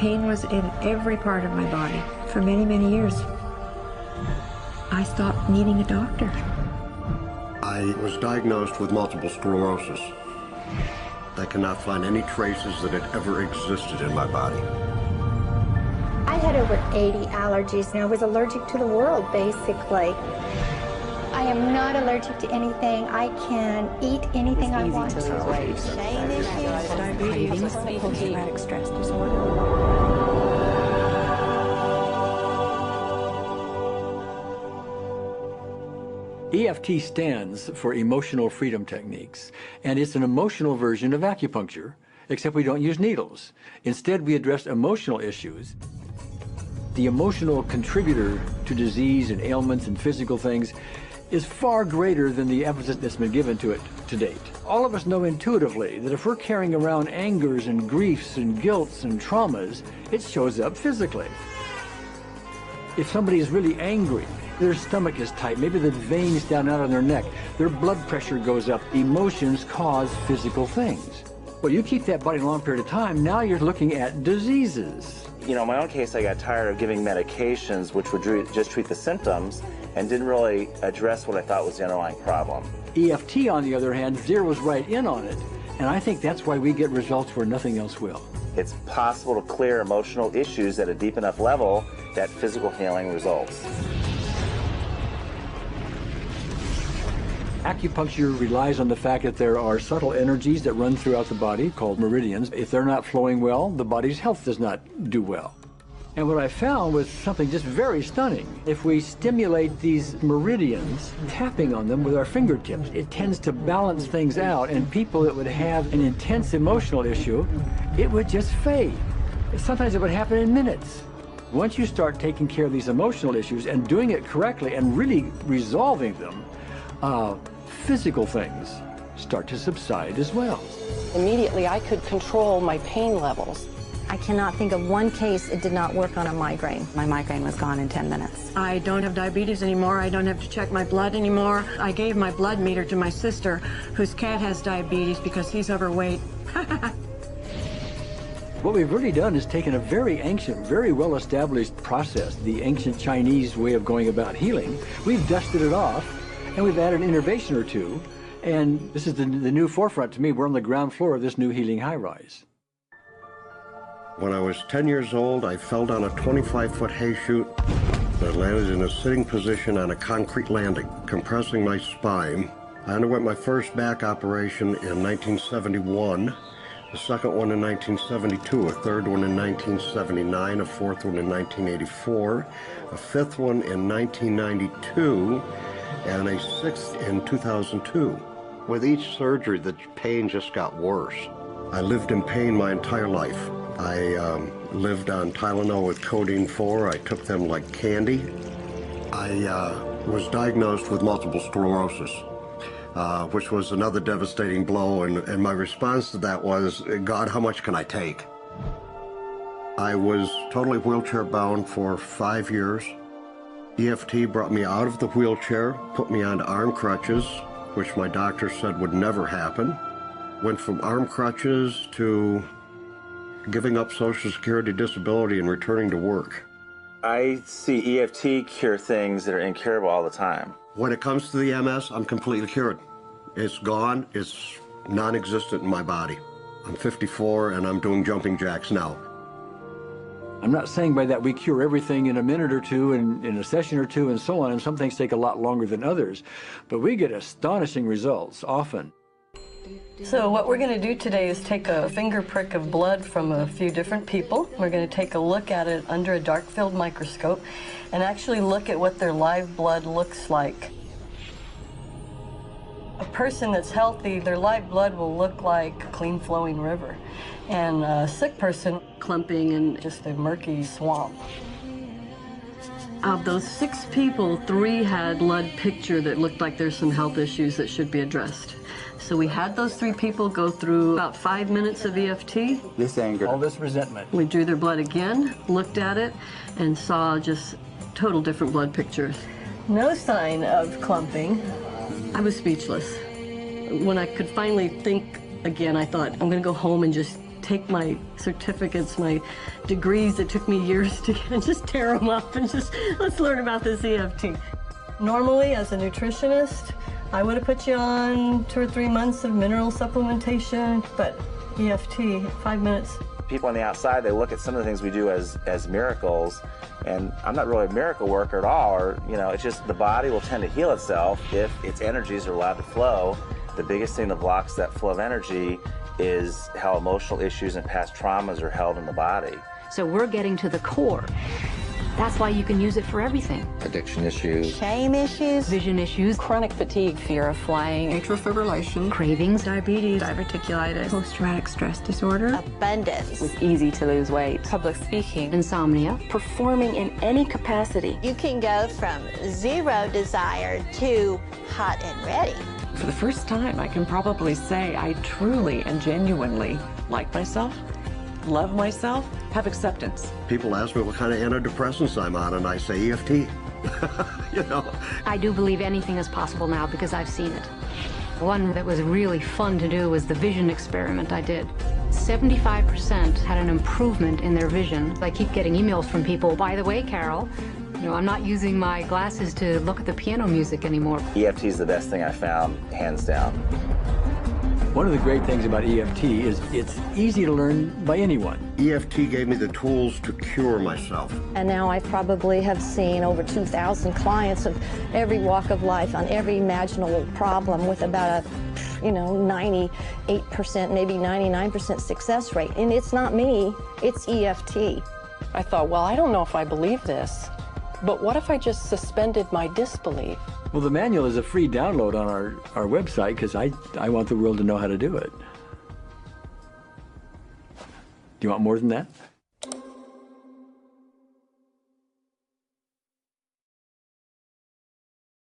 pain was in every part of my body for many, many years. I stopped needing a doctor. I was diagnosed with multiple sclerosis. I cannot find any traces that it ever existed in my body. I had over 80 allergies, and I was allergic to the world, basically. I am not allergic to anything. I can eat anything I want to. Diabetes, post-traumatic stress disorder. EFT stands for Emotional Freedom Techniques, and it's an emotional version of acupuncture, except we don't use needles. Instead, we address emotional issues. The emotional contributor to disease and ailments and physical things is far greater than the emphasis that's been given to it to date. All of us know intuitively that if we're carrying around angers and griefs and guilts and traumas, it shows up physically. If somebody is really angry, their stomach is tight, maybe the veins down out on their neck, their blood pressure goes up. Emotions cause physical things. Well, you keep that body a long period of time, now you're looking at diseases. You know, in my own case, I got tired of giving medications which would just treat the symptoms and didn't really address what I thought was the underlying problem. EFT, on the other hand, zeroes right in on it, and I think that's why we get results where nothing else will. It's possible to clear emotional issues at a deep enough level that physical healing results. Acupuncture relies on the fact that there are subtle energies that run throughout the body called meridians. If they're not flowing well, the body's health does not do well. And what I found was something just very stunning. If we stimulate these meridians, tapping on them with our fingertips, it tends to balance things out, and people that would have an intense emotional issue, it would just fade. Sometimes it would happen in minutes. Once you start taking care of these emotional issues and doing it correctly and really resolving them, physical things start to subside as well. Immediately, I could control my pain levels. I cannot think of one case it did not work on a migraine. My migraine was gone in 10 minutes. I don't have diabetes anymore. I don't have to check my blood anymore. I gave my blood meter to my sister, whose cat has diabetes because he's overweight. What we've really done is taken a very ancient, very well-established process, the ancient Chinese way of going about healing. We've dusted it off, and we've added an innovation or two, and this is the new forefront to me. We're on the ground floor of this new healing high-rise. When I was 10 years old, I fell down a 25-foot hay chute that landed in a sitting position on a concrete landing, compressing my spine. I underwent my first back operation in 1971, a second one in 1972, a third one in 1979, a fourth one in 1984, a fifth one in 1992, and a sixth in 2002. With each surgery, the pain just got worse. I lived in pain my entire life. I lived on Tylenol with codeine 4. I took them like candy. I was diagnosed with multiple sclerosis, which was another devastating blow, and my response to that was, God, how much can I take? I was totally wheelchair bound for 5 years. EFT brought me out of the wheelchair, put me onto arm crutches, which my doctor said would never happen. Went from arm crutches to giving up Social Security disability and returning to work. I see EFT cure things that are incurable all the time. When it comes to the MS, I'm completely cured. It's gone, it's non-existent in my body. I'm 54 and I'm doing jumping jacks now. I'm not saying by that we cure everything in a minute or two, and in a session or two, and so on, and some things take a lot longer than others, but we get astonishing results often. So what we're going to do today is take a finger prick of blood from a few different people. We're going to take a look at it under a dark field microscope and actually look at what their live blood looks like. A person that's healthy, their live blood will look like a clean flowing river, and a sick person clumping in just a murky swamp. Of those 6 people, 3 had blood picture that looked like there's some health issues that should be addressed. So we had those 3 people go through about 5 minutes of EFT. This anger, all this resentment. We drew their blood again, looked at it, and saw just total different blood pictures. No sign of clumping. I was speechless. When I could finally think again, I thought, I'm going to go home and just take my certificates, my degrees that took me years to get, and just tear them up and just, let's learn about this EFT. Normally, as a nutritionist, I would have put you on 2 or 3 months of mineral supplementation, but EFT, 5 minutes. People on the outside, they look at some of the things we do as miracles, and I'm not really a miracle worker at all, or, you know, it's just the body will tend to heal itself if its energies are allowed to flow. The biggest thing that blocks that flow of energy is how emotional issues and past traumas are held in the body. So we're getting to the core. That's why you can use it for everything. Addiction issues, Shame issues, Vision issues, chronic fatigue, fear of flying, atrial fibrillation, cravings, Diabetes, diverticulitis, post-traumatic stress disorder, abundance. was easy to lose weight, public speaking, insomnia, performing in any capacity. You can go from zero desire to hot and ready. For the first time, I can probably say I truly and genuinely like myself, love myself, have acceptance. People ask me what kind of antidepressants I'm on, and I say EFT. You know. I do believe anything is possible now because I've seen it. One that was really fun to do was the vision experiment I did. 75% had an improvement in their vision. I keep getting emails from people, by the way, Carol, you know, I'm not using my glasses to look at the piano music anymore. EFT is the best thing I found, hands down. One of the great things about EFT is it's easy to learn by anyone. EFT gave me the tools to cure myself. And now I probably have seen over 2,000 clients of every walk of life on every imaginable problem with about a, 98%, maybe 99% success rate. And it's not me, it's EFT. I thought, well, I don't know if I believe this, but what if I just suspended my disbelief? Well, the manual is a free download on our website because I want the world to know how to do it. Do you want more than that?